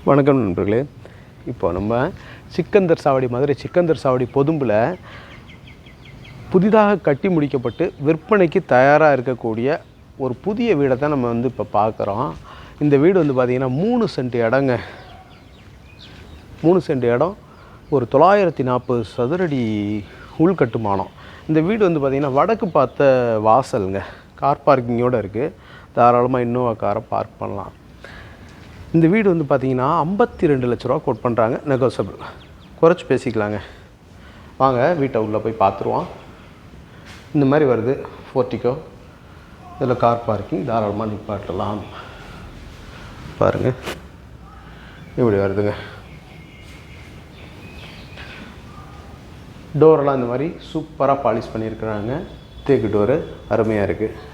வணக்கம் நண்பர்களே. இப்போ நம்ம சிக்கந்தர் சாவடி மதுரை சிக்கந்தர் சாவடி பொதும்பில் புதிதாக கட்டி முடிக்கப்பட்டு விற்பனைக்கு தயாராக இருக்கக்கூடிய ஒரு புதிய வீடை தான் நம்ம இப்போ பார்க்குறோம். இந்த வீடு பார்த்திங்கன்னா 3 சென்ட் இடங்க. 3 சென்ட் இடம், ஒரு 940 சதுரடி உள்கட்டுமானம். இந்த வீடு பார்த்திங்கன்னா வடக்கு பார்த்த வாசலுங்க. கார் பார்க்கிங்கோடு இருக்குது. தாராளமாக இன்னோவா காரை பார்க் பண்ணலாம். இந்த வீடு பார்த்திங்கன்னா 52 லட்ச ரூபா கோட் பண்ணுறாங்க. நெகோசபிள், குறைச்சி பேசிக்கலாங்க. வாங்க வீட்டை உள்ளே போய் பார்த்துருவோம். இந்த மாதிரி வருது போர்ட்டிகோ. இதில் கார் பார்க்கிங் தாராளமாக நிப்பாட்டலாம். பாருங்கள், இப்படி வருதுங்க. டோரெல்லாம் இந்த மாதிரி சூப்பராக பாலிஷ் பண்ணியிருக்கிறாங்க. தேக்கு டோரு அருமையாக இருக்குது.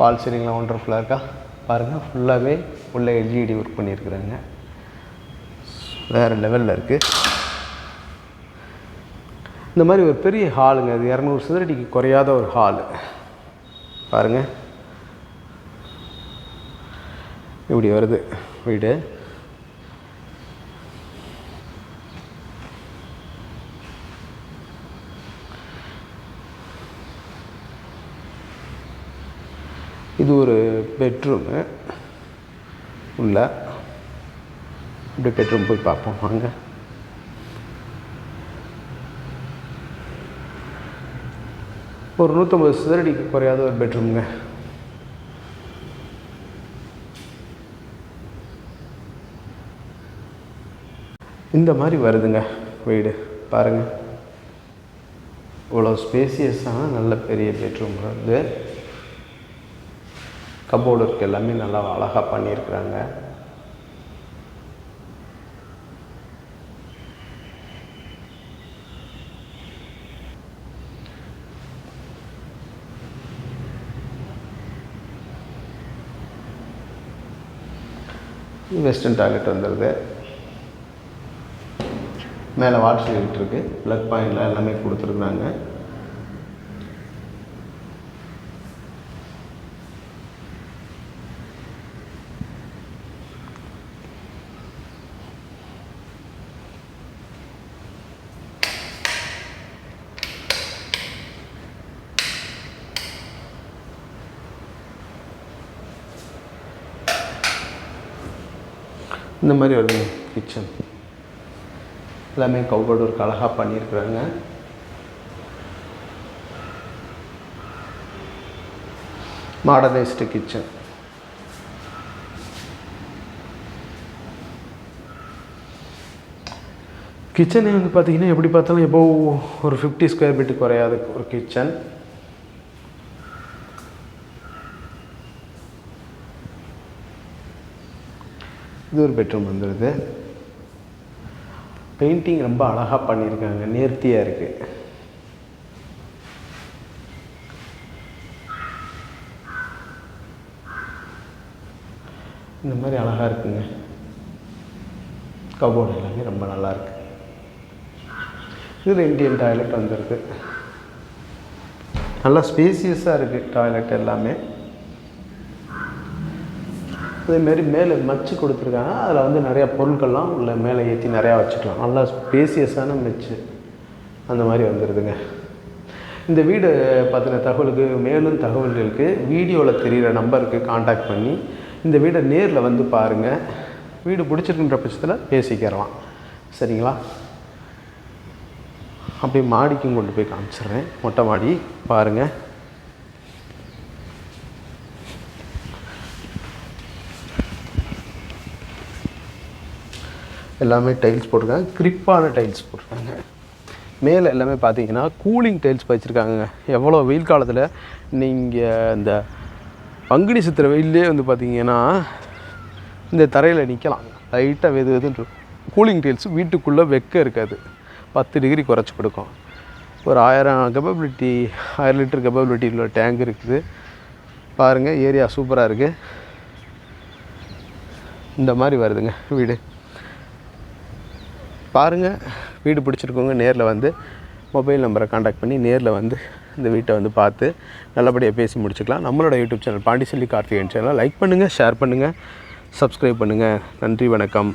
பால் சீலிங்லாம் ஒண்டர்ஃபுல்லாக இருக்கா பாருங்கள். ஃபுல்லாகவே உள்ள எல்இடி ஒர்க் பண்ணியிருக்கிறாங்க. வேறு லெவலில் இருக்குது. இந்த மாதிரி ஒரு பெரிய ஹாலுங்க. அது 200 சதுரடிக்கு குறையாத ஒரு ஹாலு. பாருங்கள், இப்படி வருது வீடு. இது ஒரு பெட்ரூமு. உள்ள இப்படி பெட்ரூம் போய் பார்ப்போம் வாங்க. ஒரு 150 சதுரடிக்கு குறையாத ஒரு பெட்ரூமுங்க. இந்த மாதிரி வருதுங்க வீடு. பாருங்கள், இவ்வளோ ஸ்பேசியஸான நல்ல பெரிய பெட்ரூம் வருது. கபோர்டு இருக்குது, எல்லாமே நல்லா அழகாக பண்ணியிருக்கிறாங்க. வெஸ்டர்ன் டாய்லெட் வந்துடுது. மேலே வாட்டர் ஹீட்டர் இருக்குது. ப்ளக் பாயிண்டில் எல்லாமே கொடுத்துருக்குறாங்க. இந்த மாதிரி ஒரு கிச்சன், எல்லாமே கபோர்டு ஒர்க் அழகாக பண்ணியிருக்கிறாங்க. Modernised kitchen. கிச்சனே பார்த்திங்கன்னா எப்படி பார்த்தாலும் எப்போ ஒரு 50 ஸ்கொயர் ஃபீட்டுக்கு குறையாத ஒரு கிச்சன். இது ஒரு பெட்ரூம் வந்துடுது. பெயிண்டிங் ரொம்ப அழகாக பண்ணியிருக்காங்க, நேர்த்தியாக இருக்குது. இந்த மாதிரி அழகாக இருக்குங்க. கபோர்டு எல்லாமே ரொம்ப நல்லாயிருக்கு. இதில் இண்டியன் டாய்லெட் வந்துடுது. நல்லா ஸ்பேசியஸாக இருக்குது டாய்லெட் எல்லாமே. அதேமாரி மேலே மச்சு கொடுத்துருக்காங்க. அதில் நிறையா பொருட்கள்லாம் உள்ள மேலே ஏற்றி நிறையா வச்சுக்கலாம். நல்லா ஸ்பேசியஸான மச்சு அந்த மாதிரி வந்துடுதுங்க. இந்த வீடு பற்றின தகவலுக்கு, மேலும் தகவல்களுக்கு வீடியோவில் தெரிகிற நம்பருக்கு காண்டாக்ட் பண்ணி இந்த வீடை நேரில் பாருங்கள். வீடு பிடிச்சிருக்குன்ற பட்சத்தில் பேசிக்கிறலாம். சரிங்களா? அப்படியே மாடிக்கும் கொண்டு போய் காமிச்சிட்றேன். மொட்டை மாடி பாருங்கள். எல்லாமே டைல்ஸ் போட்டிருக்காங்க. கிரிப்பான டைல்ஸ் போட்டிருக்காங்க. மேலே எல்லாமே பார்த்தீங்கன்னா கூலிங் டைல்ஸ் வச்சுருக்காங்க. எவ்வளோ வெயில் காலத்தில் நீங்கள் இந்த பங்குனி சித்திரை வெயிலே பார்த்தீங்கன்னா இந்த தரையில் நிற்கலாம். லைட்டாக வெது வெதுன்னு கூலிங் டைல்ஸ். வீட்டுக்குள்ளே வெக்க இருக்காது. 10 டிகிரி குறைச்சி கொடுக்கும். ஒரு 1000 லிட்டர் கெப்பபிலிட்டி உள்ள டேங்க் இருக்குது. பாருங்கள், ஏரியா சூப்பராக இருக்குது. இந்த மாதிரி வருதுங்க வீடு. பாருங்கள், வீடு பிடிச்சிருக்கோங்க நேரில் மொபைல் நம்பரை காண்டாக்ட் பண்ணி நேரில் வந்து இந்த வீட்டை வந்து பார்த்து நல்லபடியாக பேசி முடிச்சுக்கலாம். நம்மளோட யூடியூப் சேனல் பாண்டிச்செல்வி கார்த்திகேயன் சேனலை லைக் பண்ணுங்கள், ஷேர் பண்ணுங்கள், சப்ஸ்கிரைப் பண்ணுங்கள். நன்றி, வணக்கம்.